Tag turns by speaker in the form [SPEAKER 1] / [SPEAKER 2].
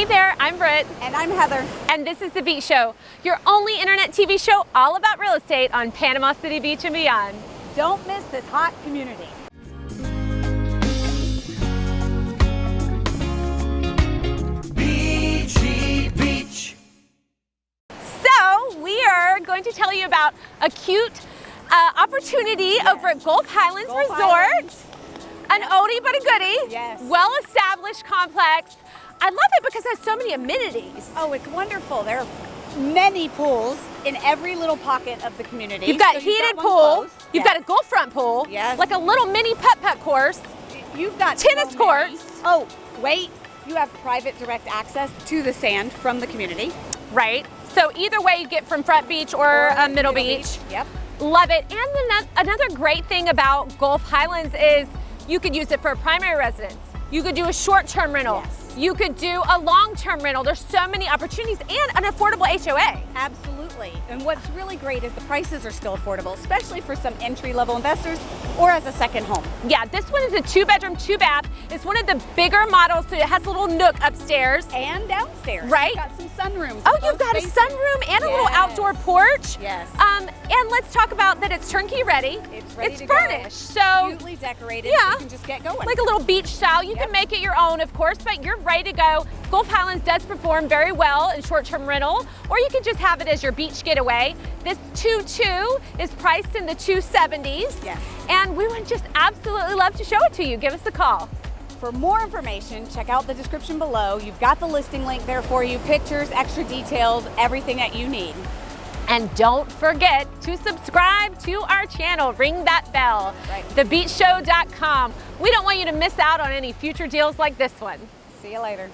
[SPEAKER 1] Hey there, I'm Britt.
[SPEAKER 2] And I'm Heather.
[SPEAKER 1] And this is The Beach Show, your only internet TV show all about real estate on Panama City Beach and beyond.
[SPEAKER 2] Don't miss this hot community.
[SPEAKER 3] Beachy Beach.
[SPEAKER 1] So we are going to tell you about a cute opportunity over at Gulf Highlands
[SPEAKER 2] Gulf
[SPEAKER 1] Resort.
[SPEAKER 2] Highlands.
[SPEAKER 1] An oldie but a goodie.
[SPEAKER 2] Yes.
[SPEAKER 1] Well-established complex. I love it because it has so many amenities.
[SPEAKER 2] Oh, it's wonderful. There are many pools in every little pocket of the community.
[SPEAKER 1] You've got
[SPEAKER 2] So
[SPEAKER 1] heated
[SPEAKER 2] one
[SPEAKER 1] pool.
[SPEAKER 2] closed.
[SPEAKER 1] You've
[SPEAKER 2] Yes.
[SPEAKER 1] got a Gulf front pool.
[SPEAKER 2] Yes.
[SPEAKER 1] Like a little mini putt-putt course.
[SPEAKER 2] You've got
[SPEAKER 1] tennis
[SPEAKER 2] so
[SPEAKER 1] courts.
[SPEAKER 2] many. Oh, wait. You have private direct access to the sand from the community.
[SPEAKER 1] Right. So either way you get from Front Beach or Middle Beach.
[SPEAKER 2] Yep.
[SPEAKER 1] Love it. And another great thing about Gulf Highlands is you could use it for a primary residence. You could do a short-term rental.
[SPEAKER 2] Yes.
[SPEAKER 1] You could do a long-term rental. There's so many opportunities and an affordable HOA.
[SPEAKER 2] Absolutely. And what's really great is the prices are still affordable, especially for some entry-level investors or as a second home.
[SPEAKER 1] Yeah, this one is a 2-bedroom, 2-bath. It's one of the bigger models, so it has a little nook upstairs.
[SPEAKER 2] And downstairs.
[SPEAKER 1] Right.
[SPEAKER 2] You've got some sunrooms.
[SPEAKER 1] Oh,
[SPEAKER 2] in
[SPEAKER 1] you've
[SPEAKER 2] both
[SPEAKER 1] got
[SPEAKER 2] spaces.
[SPEAKER 1] a sunroom and a little
[SPEAKER 2] Yes.
[SPEAKER 1] outdoor porch.
[SPEAKER 2] Yes.
[SPEAKER 1] And let's talk about that it's turnkey ready.
[SPEAKER 2] It's ready to
[SPEAKER 1] furnished.
[SPEAKER 2] go.
[SPEAKER 1] So
[SPEAKER 2] Beautifully decorated.
[SPEAKER 1] Yeah.
[SPEAKER 2] You can just get going.
[SPEAKER 1] like a little beach style. You
[SPEAKER 2] Yep.
[SPEAKER 1] can make it your own, of course, but you're ready to go. Gulf Highlands does perform very well in short-term rental, or you can just have it as your beach getaway. This 2.2 is priced in the 270s.
[SPEAKER 2] Yes.
[SPEAKER 1] And we would just absolutely love to show it to you. Give us a call.
[SPEAKER 2] For more information, check out the description below. You've got the listing link there for you, pictures, extra details, everything that you need.
[SPEAKER 1] And don't forget to subscribe to our channel. Ring that bell.
[SPEAKER 2] Right.
[SPEAKER 1] TheBeachShow.com. We don't want you to miss out on any future deals like this one.
[SPEAKER 2] See you later.